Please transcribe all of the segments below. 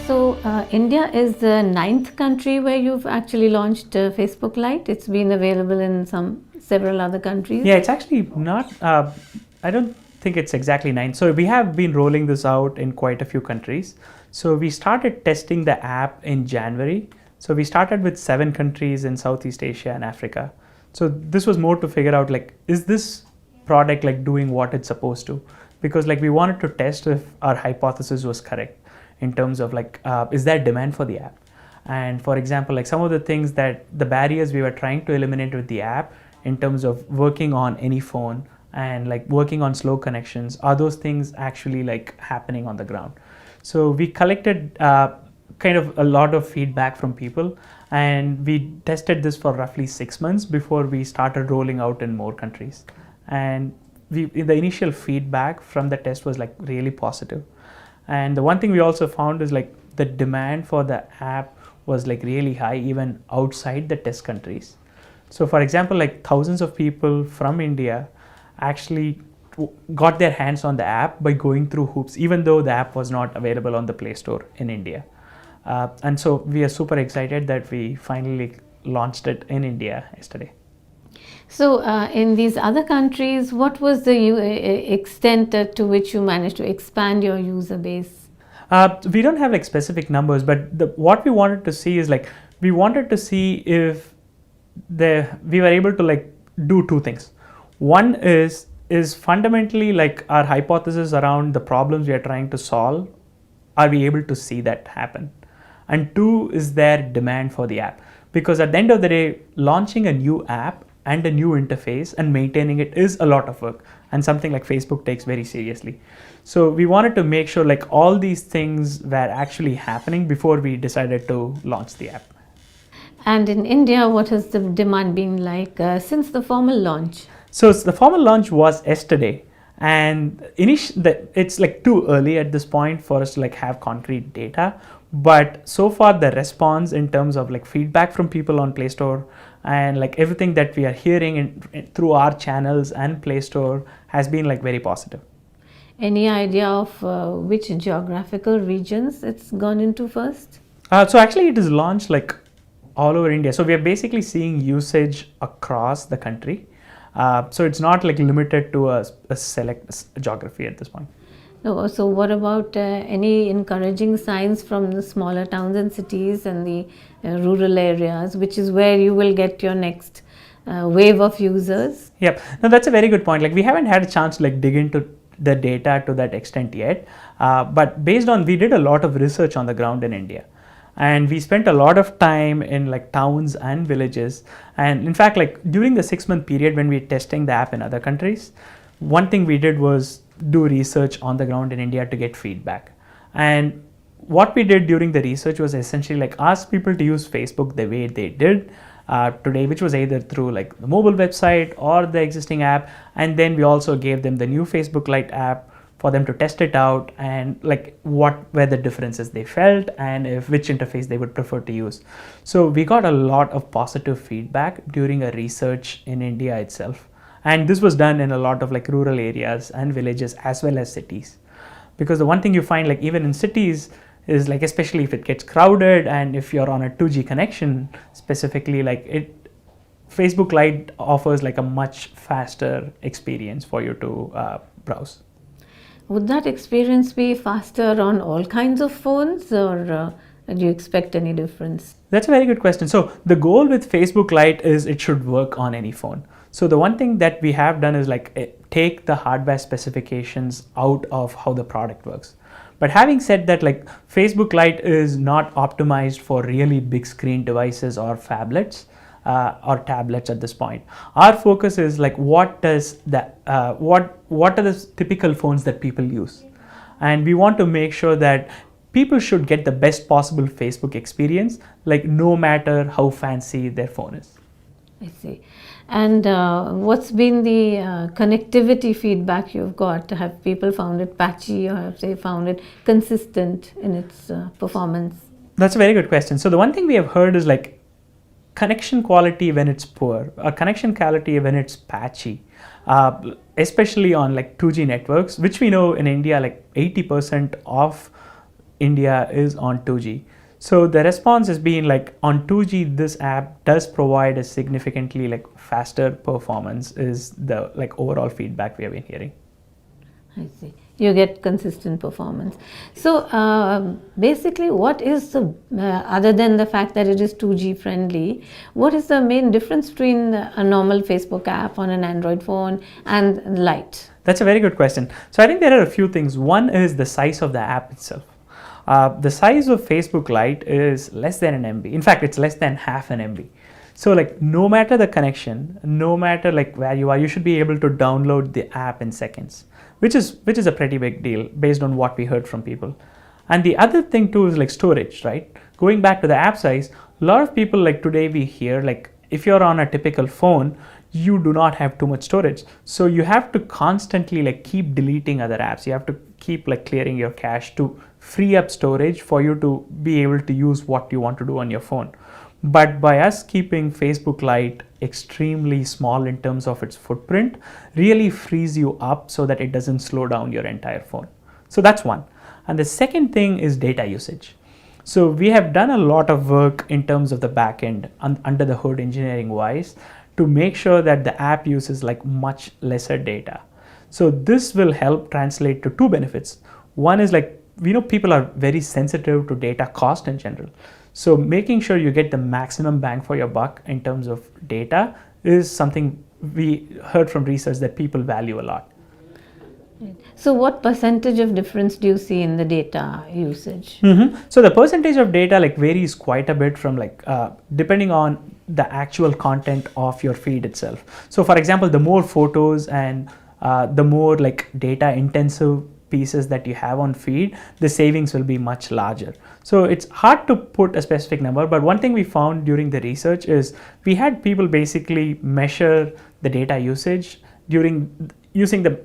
So, India is the ninth country where you've actually launched Facebook Lite. It's been available in several other countries. Yeah, it's actually not, I don't think it's exactly 9. So we have been rolling this out in quite a few countries. So we started testing the app in January. So we started with 7 countries in Southeast Asia and Africa. So this was more to figure out, like, is this product like doing what it's supposed to? Because like we wanted to test if our hypothesis was correct in terms of like, is there demand for the app? And for example, like some of the things that the barriers we were trying to eliminate with the app in terms of working on any phone and like working on slow connections, are those things actually like happening on the ground? So we collected kind of a lot of feedback from people, and we tested this for roughly 6 months before we started rolling out in more countries. And the initial feedback from the test was like really positive. And the one thing we also found is like the demand for the app was like really high even outside the test countries. So for example, like thousands of people from India actually got their hands on the app by going through hoops, even though the app was not available on the Play Store in India. And so we are super excited that we finally launched it in India yesterday. So, in these other countries, what was the extent to which you managed to expand your user base? We don't have like specific numbers, but what we wanted to see is like we wanted to see if we were able to like do 2 things. One is fundamentally like our hypothesis around the problems we are trying to solve, are we able to see that happen? And 2 is their demand for the app, because at the end of the day, launching a new app and a new interface and maintaining it is a lot of work, and something like Facebook takes very seriously. So we wanted to make sure like all these things were actually happening before we decided to launch the app. And in India, what has the demand been like since the formal launch? So the formal launch was yesterday, and it's like too early at this point for us to like have concrete data. But so far the response in terms of like feedback from people on Play Store and like everything that we are hearing through our channels and Play Store has been like very positive. Any idea of which geographical regions it's gone into first? So actually it is launched like all over India. So we are basically seeing usage across the country. So it's not like limited to a select geography at this point. No, so what about any encouraging signs from the smaller towns and cities and the rural areas, which is where you will get your next wave of users? Yep. No, that's a very good point. Like we haven't had a chance to like dig into the data to that extent yet. But we did a lot of research on the ground in India. And we spent a lot of time in like towns and villages. And in fact, like during the 6-month period when we were testing the app in other countries, one thing we did was do research on the ground in India to get feedback. And what we did during the research was essentially like ask people to use Facebook the way they did today, which was either through like the mobile website or the existing app. And then we also gave them the new Facebook Lite app for them to test it out and like what were the differences they felt and which interface they would prefer to use. So we got a lot of positive feedback during a research in India itself. And this was done in a lot of like rural areas and villages as well as cities. Because the one thing you find like even in cities is like, especially if it gets crowded and if you're on a 2G connection specifically, like Facebook Lite offers like a much faster experience for you to browse. Would that experience be faster on all kinds of phones, or do you expect any difference? That's a very good question. So the goal with Facebook Lite is it should work on any phone. So the one thing that we have done is like take the hardware specifications out of how the product works. But having said that, like Facebook Lite is not optimized for really big screen devices or phablets or tablets at this point. Our focus is like what are the typical phones that people use, and we want to make sure that people should get the best possible Facebook experience, like no matter how fancy their phone is. I see. And what's been the connectivity feedback you've got? Have people found it patchy, or have they found it consistent in its performance? That's a very good question. So the one thing we have heard is like connection quality when it's poor, or connection quality when it's patchy, especially on like 2G networks, which we know in India like 80% of India is on 2G. So the response has been like on 2G, this app does provide a significantly like faster performance is the like overall feedback we have been hearing. I see. You get consistent performance. So basically, what is the other than the fact that it is 2G friendly, what is the main difference between a normal Facebook app on an Android phone and Lite? That's a very good question. So I think there are a few things. One is the size of the app itself. The size of Facebook Lite is less than an MB. In fact, it's less than half an MB. So like no matter the connection, no matter like where you are, you should be able to download the app in seconds, which is a pretty big deal based on what we heard from people. And the other thing too is like storage, right? Going back to the app size, a lot of people like today we hear like if you're on a typical phone, you do not have too much storage. So you have to constantly like keep deleting other apps. You have to keep like clearing your cache to free up storage for you to be able to use what you want to do on your phone. But by us keeping Facebook Lite extremely small in terms of its footprint, really frees you up so that it doesn't slow down your entire phone. So that's one. And the second thing is data usage. So we have done a lot of work in terms of the backend under the hood engineering wise to make sure that the app uses like much lesser data. So this will help translate to two benefits. One is like, we know people are very sensitive to data cost in general. So making sure you get the maximum bang for your buck in terms of data is something we heard from research that people value a lot. So what percentage of difference do you see in the data usage? So the percentage of data like varies quite a bit from like depending on the actual content of your feed itself. So for example, the more photos and the more like data intensive pieces that you have on feed, the savings will be much larger. So it's hard to put a specific number, but one thing we found during the research is we had people basically measure the data usage during using the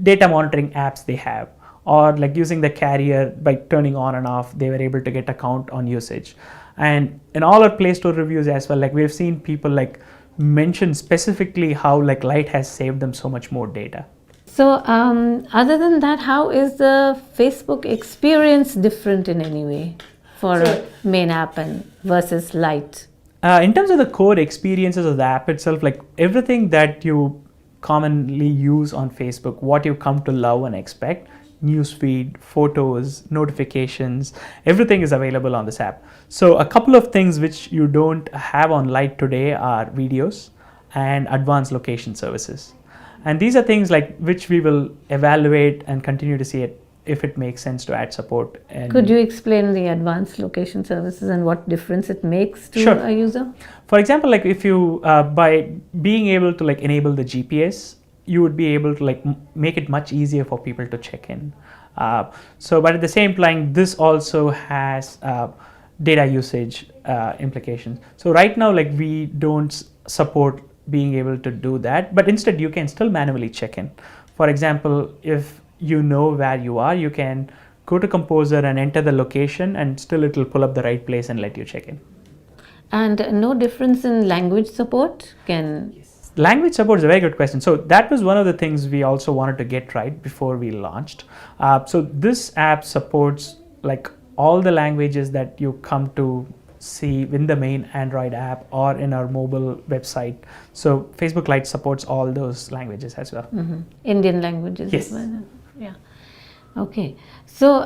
data monitoring apps they have, or like using the carrier by turning on and off, they were able to get a count on usage. And in all our Play Store reviews as well, like we've seen people like mention specifically how like Lite has saved them so much more data. So other than that, how is the Facebook experience different in any way for main app and versus Lite? In terms of the core experiences of the app itself, like everything that you commonly use on Facebook, what you come to love and expect, newsfeed, photos, notifications, everything is available on this app. So a couple of things which you don't have on Lite today are videos and advanced location services. And these are things like which we will evaluate and continue to see it if it makes sense to add support. And could you explain the advanced location services and what difference it makes to Sure. a user? For example, like if you by being able to like enable the GPS, you would be able to like make it much easier for people to check in. So but at the same time, this also has data usage implications. So right now, like we don't support being able to do that, but instead you can still manually check in. For example, if you know where you are, you can go to Composer and enter the location, and still it will pull up the right place and let you check in. And no difference in language support? Language support is a very good question. So that was one of the things we also wanted to get right before we launched. So this app supports like all the languages that you come to see in the main Android app or in our mobile website. So Facebook Lite supports all those languages as well. Indian languages Yes. as well? Yeah. Okay. So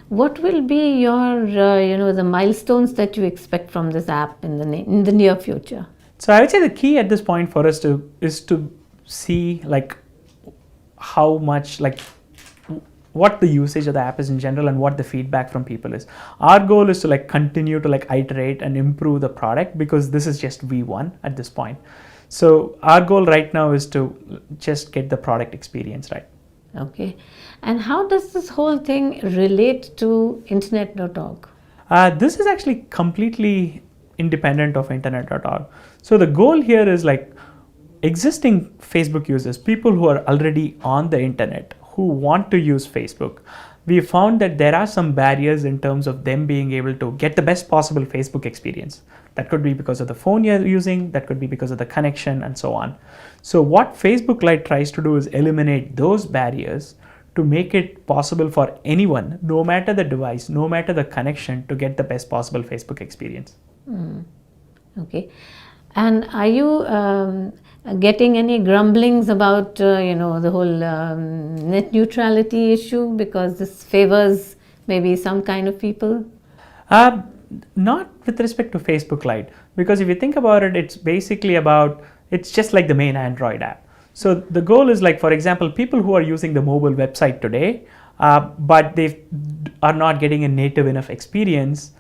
what will be your, the milestones that you expect from this app in the near future? So I would say the key at this point for us is to see like how much like what the usage of the app is in general and what the feedback from people is. Our goal is to like continue to like iterate and improve the product because this is just V1 at this point. So our goal right now is to just get the product experience right. Okay. And how does this whole thing relate to internet.org? This is actually completely independent of internet.org. So the goal here is like existing Facebook users, people who are already on the internet, who want to use Facebook. We found that there are some barriers in terms of them being able to get the best possible Facebook experience. That could be because of the phone you're using, that could be because of the connection and so on. So what Facebook Lite tries to do is eliminate those barriers to make it possible for anyone, no matter the device, no matter the connection, to get the best possible Facebook experience. Okay. And are you getting any grumblings about the whole net neutrality issue, because this favors maybe some kind of people? Uh, Not with respect to Facebook Lite, because if you think about it, it's just like the main Android app. So the goal is, like, for example, people who are using the mobile website today, but they are not getting a native enough experience.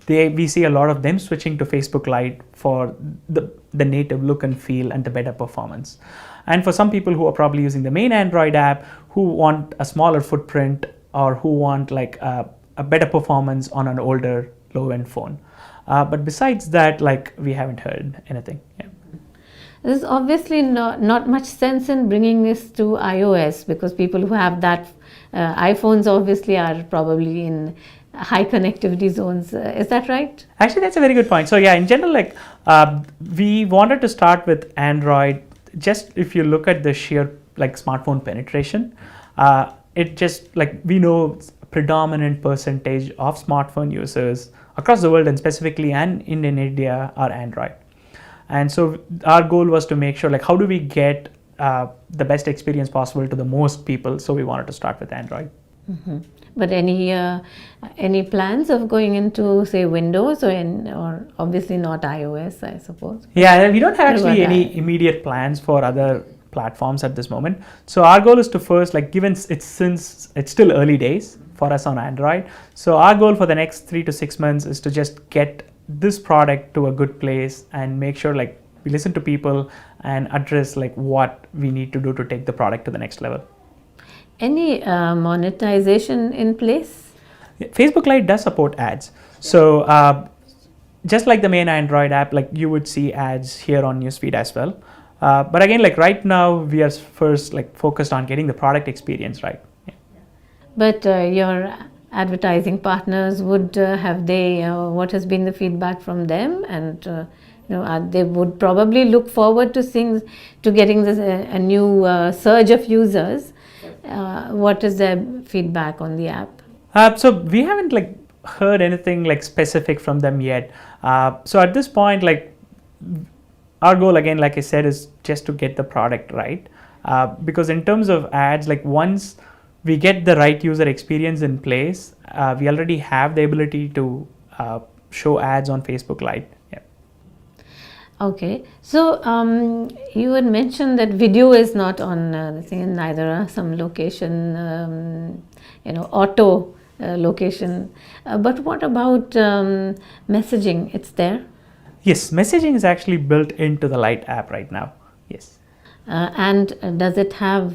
We see a lot of them switching to Facebook Lite for the native look and feel and the better performance. And for some people who are probably using the main Android app, who want a smaller footprint, or who want like a better performance on an older low-end phone. But besides that, like, we haven't heard anything. Yeah. There's obviously not much sense in bringing this to iOS, because people who have that iPhones obviously are probably in high connectivity zones. Is that right? Actually, that's a very good point. So yeah, in general, like, we wanted to start with Android. Just if you look at the sheer like smartphone penetration, it just, like, we know predominant percentage of smartphone users across the world, and specifically and in India, are Android. And so our goal was to make sure, like, how do we get the best experience possible to the most people? So we wanted to start with Android. Mm-hmm. But any plans of going into, say, Windows, or obviously not iOS, I suppose? Yeah, we don't have actually any immediate plans for other platforms at this moment. So our goal is to first, like, since it's still early days for us on Android, so our goal for the next 3 to 6 months is to just get this product to a good place and make sure, like, we listen to people and address, like, what we need to do to take the product to the next level. Any monetization in place? Facebook Lite does support ads. So just like the main Android app, like, you would see ads here on newsfeed as well. But again, like, right now we are first, like, focused on getting the product experience right. Yeah. But your advertising partners, what has been the feedback from them? And they would probably look forward to getting this a new surge of users. What is their feedback on the app? So we haven't, like, heard anything, like, specific from them yet. So at this point, like, our goal, again, like I said, is just to get the product right. Because in terms of ads, like, once we get the right user experience in place, we already have the ability to show ads on Facebook Lite. Yeah. Okay, so you had mentioned that video is not on the thing, neither some location, auto location. But what about messaging? It's there? Yes, messaging is actually built into the Lite app right now. Yes. And does it have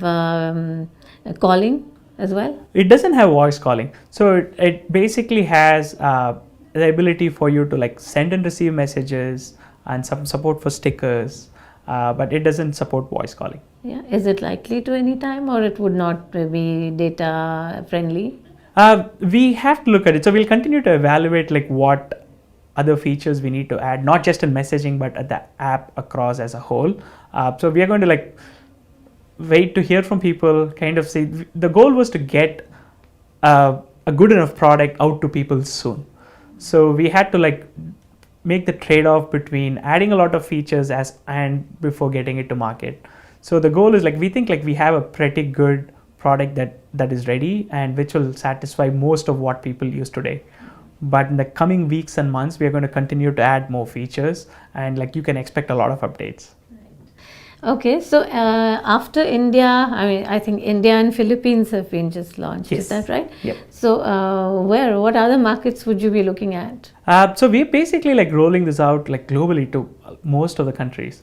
calling as well? It doesn't have voice calling. So it basically has the ability for you to, like, send and receive messages, and some support for stickers, but it doesn't support voice calling. Yeah. Is it likely to any time, or it would not be data friendly? We have to look at it. So we'll continue to evaluate, like, what other features we need to add, not just in messaging, but at the app across as a whole. So we are going to, like, wait to hear from people, kind of see. The goal was to get a good enough product out to people soon. So we had to, like, make the trade-off between adding a lot of features and before getting it to market. So the goal is, like, we think, like, we have a pretty good product that is ready and which will satisfy most of what people use today. But in the coming weeks and months, we are going to continue to add more features, and, like, you can expect a lot of updates. Okay, so after India, I think India and Philippines have been just launched. Yes. Is that right? Yep. So what other markets would you be looking at? So we're basically, like, rolling this out, like, globally to most of the countries.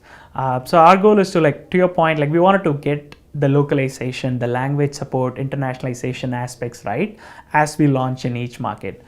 So our goal is to, like, to your point, like, we wanted to get the localization, the language support, internationalization aspects right as we launch in each market.